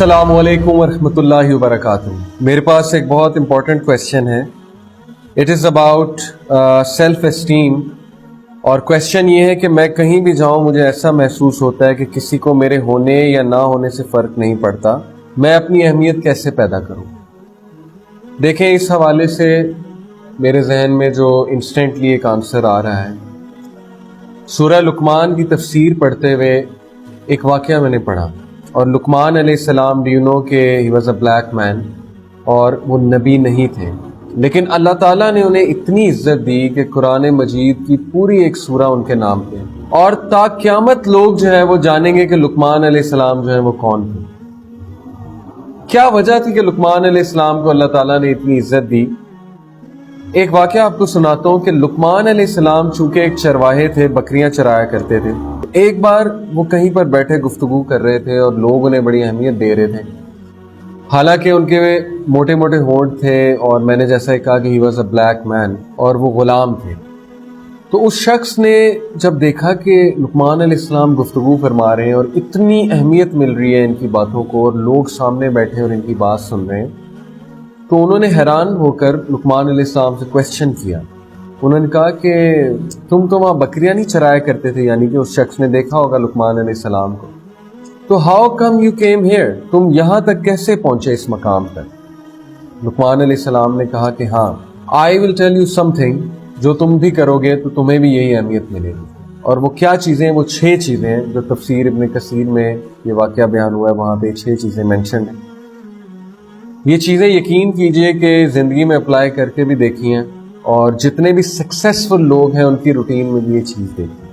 السلام علیکم ورحمۃ اللہ وبرکاتہ۔ میرے پاس ایک بہت امپورٹنٹ کویشچن ہے۔ It is about self esteem, اور کویشچن یہ ہے کہ میں کہیں بھی جاؤں مجھے ایسا محسوس ہوتا ہے کہ کسی کو میرے ہونے یا نہ ہونے سے فرق نہیں پڑتا، میں اپنی اہمیت کیسے پیدا کروں؟ دیکھیں، اس حوالے سے میرے ذہن میں جو انسٹنٹلی ایک آنسر آ رہا ہے، سورہ لقمان کی تفسیر پڑھتے ہوئے ایک واقعہ میں نے پڑھا، اور لقمان علیہ السلام ڈو یو نو کہ ہی واز اے بلیک مین، اور وہ نبی نہیں تھے، لیکن اللہ تعالیٰ نے انہیں اتنی عزت دی کہ قرآن مجید کی پوری ایک سورہ ان کے نام پہ، اور تا قیامت لوگ جو ہے وہ جانیں گے کہ لقمان علیہ السلام جو ہے وہ کون تھے۔ کیا وجہ تھی کہ لقمان علیہ السلام کو اللہ تعالیٰ نے اتنی عزت دی؟ ایک واقعہ آپ کو سناتا ہوں کہ لقمان علیہ السلام چونکہ ایک چرواہے تھے، بکریاں چرایا کرتے تھے، ایک بار وہ کہیں پر بیٹھے گفتگو کر رہے تھے اور لوگ انہیں بڑی اہمیت دے رہے تھے، حالانکہ ان کے موٹے موٹے ہونٹ تھے، اور میں نے جیسا کہا کہ ہی واز اے بلیک مین، اور وہ غلام تھے۔ تو اس شخص نے جب دیکھا کہ لقمان علیہ السلام گفتگو فرما رہے ہیں اور اتنی اہمیت مل رہی ہے ان کی باتوں کو، اور لوگ سامنے بیٹھے اور ان کی بات سن رہے ہیں، تو انہوں نے حیران ہو کر لقمان علیہ السلام سے کویشچن کیا۔ انہوں نے کہا کہ تم تو وہاں بکریاں نہیں چرایا کرتے تھے، یعنی کہ اس شخص نے دیکھا ہوگا لقمان علیہ السلام کو، تو how come you came here, تم یہاں تک کیسے پہنچے اس مقام تک؟ لقمان علیہ السلام نے کہا کہ ہاں، آئی ول ٹیل یو سم تھنگ، جو تم بھی کرو گے تو تمہیں بھی یہی اہمیت ملے گی۔ اور وہ کیا چیزیں؟ وہ 6 چیزیں ہیں جو تفسیر ابن کثیر میں یہ واقعہ بیان ہوا ہے، وہاں پہ 6 چیزیں مینشن ہیں۔ یہ چیزیں یقین کیجئے کہ زندگی میں اپلائی کر کے بھی دیکھی ہیں، اور جتنے بھی سکسیسفل لوگ ہیں ان کی روٹین میں بھی یہ چیز دیکھی۔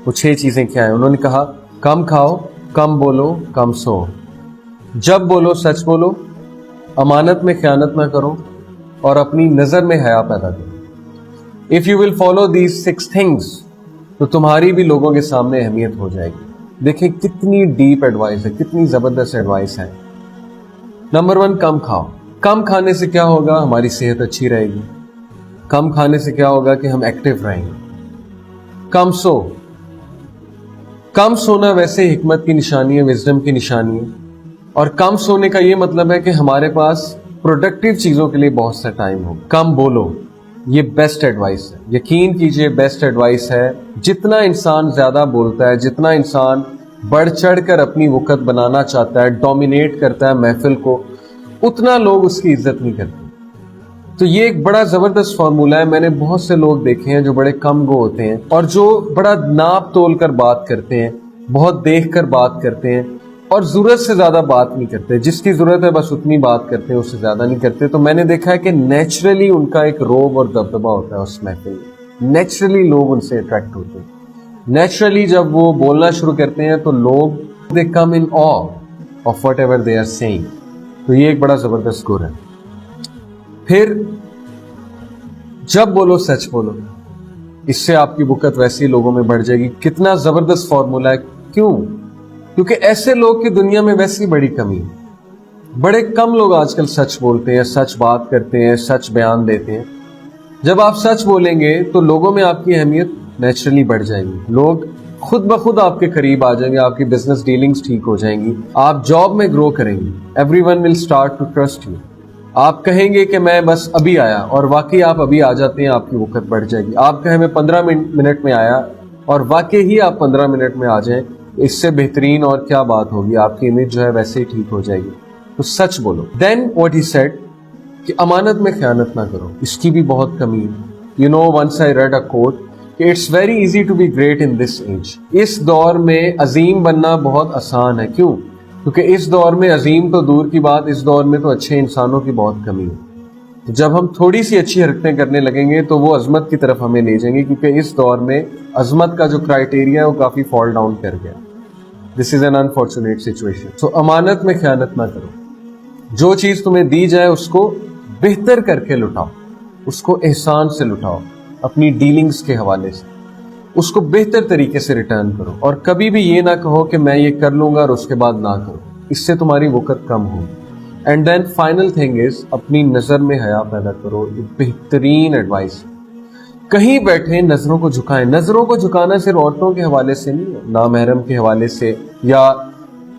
وہ 6 چیزیں کیا ہیں؟ انہوں نے کہا، کم کھاؤ، کم بولو، کم سو، جب بولو سچ بولو، امانت میں خیانت نہ کرو، اور اپنی نظر میں حیا پیدا کرو۔ If you will follow these 6 things تو تمہاری بھی لوگوں کے سامنے اہمیت ہو جائے گی۔ دیکھیں کتنی ڈیپ ایڈوائس ہے، کتنی زبردست ایڈوائس ہے۔ نمبر 1، کم کھاؤ۔ کم کھانے سے کیا ہوگا؟ ہماری صحت اچھی رہے گی۔ کم کھانے سے کیا ہوگا کہ ہم ایکٹیو رہیں گے۔ کم سو۔ کم سونا ویسے حکمت کی نشانی ہے، وزڈم کی نشانی ہے، اور کم سونے کا یہ مطلب ہے کہ ہمارے پاس پروڈکٹیو چیزوں کے لیے بہت سا ٹائم ہو۔ کم بولو، یہ بیسٹ ایڈوائس ہے، یقین کیجئے بیسٹ ایڈوائس ہے۔ جتنا انسان زیادہ بولتا ہے، جتنا انسان بڑھ چڑھ کر اپنی وقت بنانا چاہتا ہے، ڈومینیٹ کرتا ہے محفل کو، اتنا لوگ اس کی عزت نہیں کرتے۔ تو یہ ایک بڑا زبردست فارمولہ ہے۔ میں نے بہت سے لوگ دیکھے ہیں جو بڑے کم گو ہوتے ہیں، اور جو بڑا ناپ تول کر بات کرتے ہیں، بہت دیکھ کر بات کرتے ہیں، اور ضرورت سے زیادہ بات نہیں کرتے۔ جس کی ضرورت ہے بس اتنی بات کرتے ہیں، اس سے زیادہ نہیں کرتے۔ تو میں نے دیکھا ہے کہ نیچرلی ان کا ایک روب اور دبدبہ ہوتا ہے اس محفل میں، نیچرلی لوگ ان سے اٹریکٹ ہوتے ہیں۔ نیچرلی جب وہ بولنا شروع کرتے ہیں تو لوگ they come in awe of whatever they are آر سیئنگ۔ تو یہ ایک بڑا زبردست گن ہے۔ پھر جب بولو سچ بولو، اس سے آپ کی وقت ویسے ہی لوگوں میں بڑھ جائے گی۔ کتنا زبردست فارمولہ ہے۔ کیوں؟ کیونکہ ایسے لوگ کی دنیا میں ویسے ہی بڑی کمی ہے۔ بڑے کم لوگ آج کل سچ بولتے ہیں، سچ بات کرتے ہیں، سچ بیان دیتے ہیں۔ جب آپ سچ بولیں گے تو لوگوں میں آپ کی اہمیت نیچرلی بڑھ جائے گی، لوگ خود بخود آپ کے قریب آ جائیں گے، آپ کی بزنس ڈیلنگز ٹھیک ہو جائیں گی، آپ جاب میں گرو کریں گے۔ Every one will start to trust you. آپ کہیں گے کہ میں بس ابھی آیا، اور واقعی آپ ابھی آ جاتے ہیں، آپ کی وقت بڑھ جائے گی۔ آپ کہیں میں 15 منٹ میں آیا، اور واقعی ہی آپ 15 منٹ میں آ جائیں، اس سے بہترین اور کیا بات ہوگی؟ آپ کی امیج جو ہے ویسے ہی ٹھیک ہو جائے گی۔ تو سچ بولو۔ دین واٹ ہی سیڈ کہ امانت میں خیانت نہ کرو، اس کی بھی بہت کمی ہے۔ You know once I read a quote کہ it's very easy to be great in this age. اس دور میں عظیم بننا بہت آسان ہے۔ کیوں؟ کیونکہ اس دور میں عظیم تو دور کی بات، اس دور میں تو اچھے انسانوں کی بہت کمی ہے۔ جب ہم تھوڑی سی اچھی حرکتیں کرنے لگیں گے تو وہ عظمت کی طرف ہمیں لے جائیں گے، کیونکہ اس دور میں عظمت کا جو کرائیٹیریا ہے وہ کافی فال ڈاؤن کر گیا۔ دس از این انفارچونیٹ سچویشن۔ سو امانت میں خیانت نہ کرو۔ جو چیز تمہیں دی جائے اس کو بہتر کر کے لٹاؤ، اس کو احسان سے لٹاؤ، اپنی ڈیلنگز کے حوالے سے اس کو بہتر طریقے سے ریٹرن کرو، اور کبھی بھی یہ نہ کہو کہ میں یہ کر لوں گا اور اس کے بعد نہ کرو، اس سے تمہاری وقت کم ہوگی۔ And then final thing is, اپنی نظر میں حیا پیدا کرو۔ یہ بہترین ایڈوائس۔ کہیں بیٹھے نظروں کو جھکائیں۔ نظروں کو جھکانا صرف عورتوں کے حوالے سے نہیں، نامحرم کے حوالے سے، یا